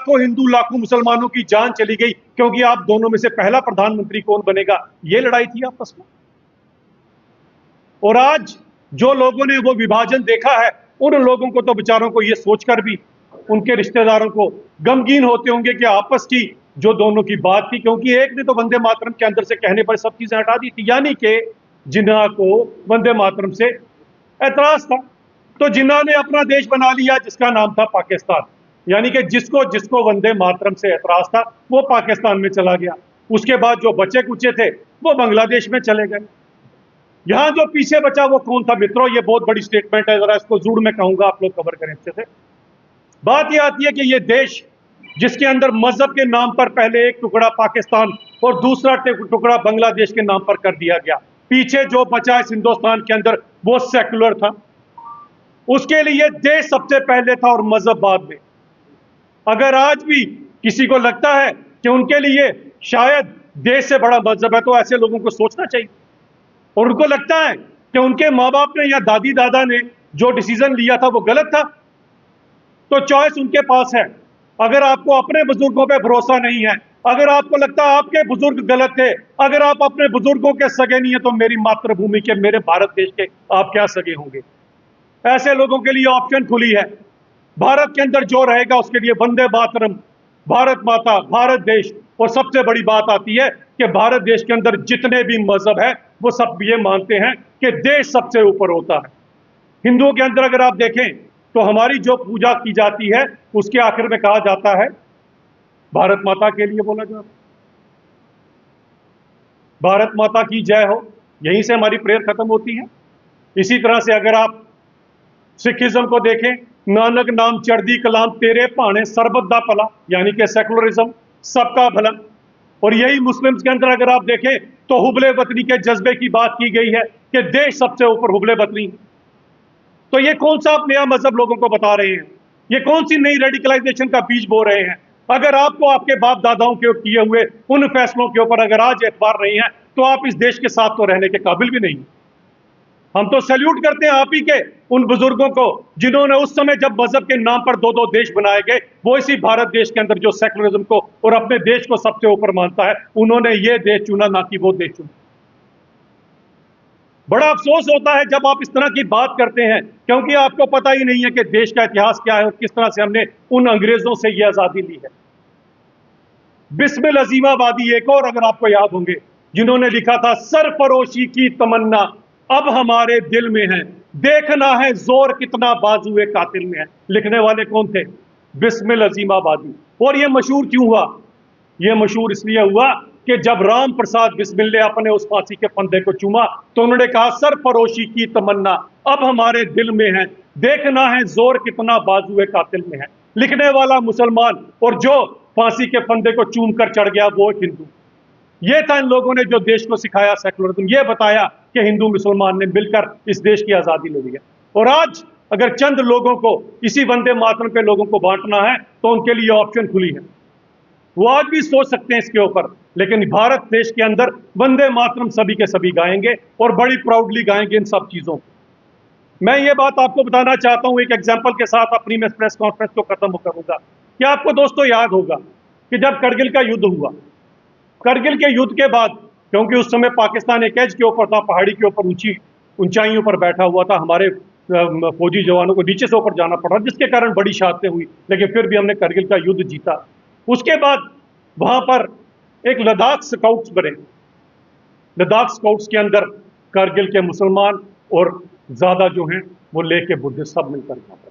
लाखों हिंदू लाखों मुसलमानों की जान चली गई क्योंकि आप दोनों में से पहला प्रधानमंत्री कौन बनेगा, ये लड़ाई थी आपस में। और आज जो लोगों ने वो विभाजन देखा है, उन लोगों को तो बेचारों को ये सोचकर भी उनके रिश्तेदारों को गमगीन होते होंगे कि आपस की जो दोनों की बात थी, क्योंकि एक ने तो वंदे मातरम के अंदर से कहने पर सब चीजें हटा दी थी, यानी कि जिन्ना को वंदे मातरम से ऐतराज था। तो जिन्ना ने अपना देश बना लिया जिसका नाम था पाकिस्तान, यानी कि जिसको जिसको वंदे मातरम से ऐतराज था वो पाकिस्तान में चला गया। उसके बाद जो बचे कुचे थे वो बांग्लादेश में चले गए। यहां जो पीछे बचा वो कौन था मित्रों, ये बहुत बड़ी स्टेटमेंट है, जरा इसको जोड़ में कहूंगा, आप लोग कवर करें अच्छे से। बात यह आती है कि ये देश जिसके अंदर मजहब के नाम पर पहले एक टुकड़ा पाकिस्तान और दूसरा टुकड़ा बांग्लादेश के नाम पर कर दिया गया, पीछे जो बचा इस हिंदुस्तान के अंदर वो सेकुलर था। उसके लिए देश सबसे पहले था और मजहब बाद में। अगर आज भी किसी को लगता है कि उनके लिए शायद देश से बड़ा मजहब है तो ऐसे लोगों को सोचना चाहिए। और उनको लगता है कि उनके माँ बाप ने या दादी दादा ने जो डिसीजन लिया था वो गलत था, तो चॉइस उनके पास है। अगर आपको अपने बुजुर्गों पे भरोसा नहीं है, अगर आपको लगता है आपके बुजुर्ग गलत थे, अगर आप अपने बुजुर्गों के सगे नहीं है, तो मेरी मातृभूमि के, मेरे भारत देश के आप क्या सगे होंगे। ऐसे लोगों के लिए ऑप्शन खुली है। भारत के अंदर जो रहेगा उसके लिए वंदे मातरम, भारत माता, भारत देश। और सबसे बड़ी बात आती है कि भारत देश के अंदर जितने भी मजहब है वो सब ये मानते हैं कि देश सबसे ऊपर होता है। हिंदुओं के अंदर अगर आप देखें तो हमारी जो पूजा की जाती है उसके आखिर में कहा जाता है भारत माता के लिए बोला जाता है, भारत माता की जय हो, यहीं से हमारी प्रेयर खत्म होती है। इसी तरह से अगर आप सिखिज्म को देखें, नानक नाम चढ़दी कलाम तेरे भाने सरबत दा भला, यानी कि सेकुलरिज्म, सबका भला। और यही मुस्लिम्स के अंदर अगर आप देखें तो हुबले वतनी के जज्बे की बात की गई है कि देश सबसे ऊपर हुबले वतनी। तो ये कौन सा आप नया मजहब लोगों को बता रहे हैं, ये कौन सी नई रेडिकलाइजेशन का बीज बो रहे हैं। अगर आपको आपके बाप दादाओं के किए हुए उन फैसलों के ऊपर अगर आज एतबार नहीं है तो आप इस देश के साथ तो रहने के काबिल भी नहीं। हम तो सैल्यूट करते हैं आप ही के उन बुजुर्गों को जिन्होंने उस समय जब मजहब के नाम पर दो दो देश बनाए गए, वो इसी भारत देश के अंदर जो सेकुलरिज्म को और अपने देश को सबसे ऊपर मानता है, उन्होंने ये देश चुना, ना कि वो देश चुना। बड़ा अफसोस होता है जब आप इस तरह की बात करते हैं, क्योंकि आपको पता ही नहीं है कि देश का इतिहास क्या है और किस तरह से हमने उन अंग्रेजों से ये आजादी ली है। बिस्मिल अजीमाबादी एक और अगर आपको याद होंगे, जिन्होंने लिखा था सरफरोशी की तमन्ना अब हमारे दिल में है, देखना है जोर कितना बाजुए कातिल में है। लिखने वाले कौन थे? बिस्मिल अजीमाबादी। और ये मशहूर क्यों हुआ? ये मशहूर इसलिए हुआ कि जब राम प्रसाद बिस्मिल ने अपने उस फांसी के फंदे को चूमा तो उन्होंने कहा सरफरोशी की तमन्ना अब हमारे दिल में है, देखना है जोर कितना बाजुए कातिल में है। लिखने वाला मुसलमान और जो फांसी के फंदे को चूम कर चढ़ गया वो हिंदू। ये था इन लोगों ने जो देश को सिखाया सेकुलरिज्म, ये बताया कि हिंदू मुसलमान ने मिलकर इस देश की आजादी ले ली है। और आज अगर चंद लोगों को इसी वंदे मातरम पे लोगों को बांटना है तो उनके लिए ऑप्शन खुली है, वो आज भी सोच सकते हैं इसके ऊपर। लेकिन भारत देश के अंदर वंदे मातरम सभी के सभी गाएंगे और बड़ी प्राउडली गाएंगे इन सब चीजों को। मैं ये बात आपको बताना चाहता हूं एक एग्जाम्पल के साथ, अपनी मैं प्रेस कॉन्फ्रेंस को खत्म करूंगा। कि आपको दोस्तों याद होगा कि जब करगिल का युद्ध हुआ, करगिल के युद्ध के बाद, क्योंकि उस समय पाकिस्तान एक एज के ऊपर था, पहाड़ी के ऊपर ऊंची ऊंचाइयों पर बैठा हुआ था, हमारे फौजी जवानों को नीचे से ऊपर जाना पड़ा, जिसके कारण बड़ी शहादतें हुई, लेकिन फिर भी हमने करगिल का युद्ध जीता। उसके बाद वहां पर एक लद्दाख स्काउट्स बने। लद्दाख स्काउट्स के अंदर करगिल के मुसलमान और ज्यादा जो हैं वो लेके बुद्धिस्ट सब मिलकर यहाँ पर।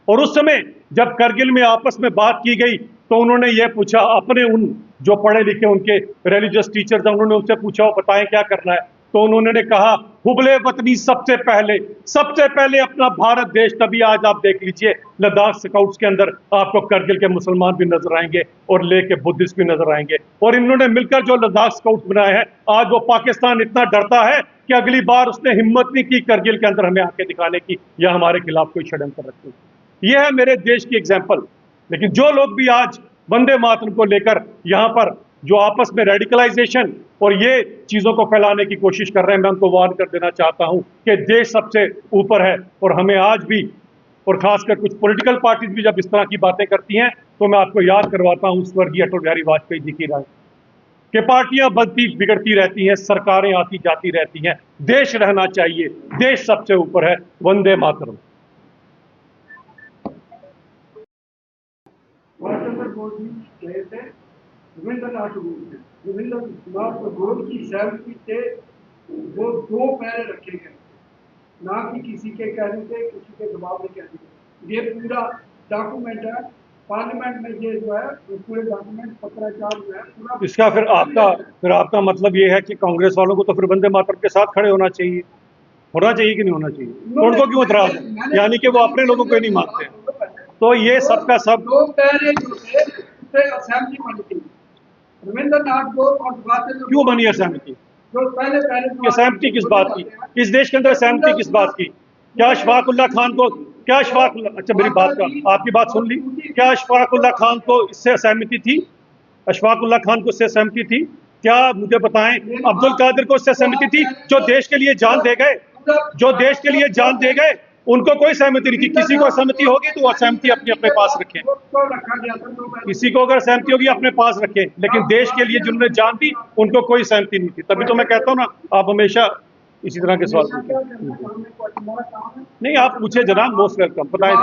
और उस समय जब करगिल में आपस में बात की गई तो उन्होंने ये पूछा, अपने उन जो पढ़े लिखे उनके रिलीजियस टीचर्स हैं उन्होंने उनसे पूछा वो बताएं क्या करना है, तो उन्होंने कहा हुबले वतनी सबसे पहले अपना भारत देश। तभी आज आप देख लीजिए लद्दाख स्काउट्स के अंदर आपको करगिल के मुसलमान भी नजर आएंगे और लेके बुद्धिस्ट भी नजर आएंगे। और इन्होंने मिलकर जो लद्दाख स्काउट्स बनाए हैं, आज वो पाकिस्तान इतना डरता है कि अगली बार उसने हिम्मत नहीं की करगिल के अंदर हमें आके दिखाने की या हमारे खिलाफ कोई षड्यंत्र रखने की। यह है मेरे देश की एग्जाम्पल। लेकिन जो लोग भी आज वंदे मातरम को लेकर यहाँ पर जो आपस में रेडिकलाइजेशन और ये चीजों को फैलाने की कोशिश कर रहे हैं, मैं उनको वार्न कर देना चाहता हूं कि देश सबसे ऊपर है और हमें आज भी और खासकर कुछ पॉलिटिकल पार्टीज भी जब इस तरह की बातें करती हैं तो मैं आपको याद करवाता हूं स्वर्गीय अटल बिहारी वाजपेयी जी की राय कि पार्टियां बनती बिगड़ती रहती हैं, सरकारें आती जाती रहती हैं, देश रहना चाहिए, देश सबसे ऊपर है, वंदे मातरम। चंद्र बोस जी गए थे रविंद्रनाथ टैगोर से। रविंद्रनाथ टैगोर की सहमति से वो 2 पैरे रखे गए, ना कि किसी के कहने से, किसी के दबाव में कहने से। ये पूरा डॉक्यूमेंट है पार्लियामेंट में, ये जो है पूरे डॉक्यूमेंट पत्राचार जो है पूरा। इसका फिर आपका मतलब ये है कि कांग्रेस वालों को तो फिर वंदे मातरम के साथ खड़े होना चाहिए कि नहीं होना चाहिए? तो उनको क्यों एतराज है? यानी कि वो अपने लोगों को ही नहीं मानते हैं। तो ये सबका सब 2 पैरे जो थे उससे असेंबली बनी थी। रविंद्रनाथ टैगोर और क्यों बनी असहमति? जो पहले पहले सहमति किस बात की? इस देश के अंदर सहमति किस बात की? क्या अशफाक उल्लाह खान को अच्छा मेरी बात का आपकी बात सुन ली। क्या अशफाक उल्लाह खान को इससे सहमति थी? अशफाक उल्लाह खान को इससे सहमति थी? क्या मुझे बताएं? अब्दुल कादिर को इससे सहमति थी? जो देश के लिए जान दे गए, जो देश के लिए जान दे गए, उनको कोई सहमति नहीं थी। किसी को सहमति होगी तो वो सहमति अपने पास रखें। किसी को अगर सहमति होगी अपने पास रखें, लेकिन देश के लिए जिन्होंने जान दी उनको कोई सहमति नहीं थी। तभी तो मैं कहता हूं ना, आप हमेशा इसी तरह के सवाल पूछें। नहीं, आप पूछे जनाब, मोस्ट वेलकम, बताएं।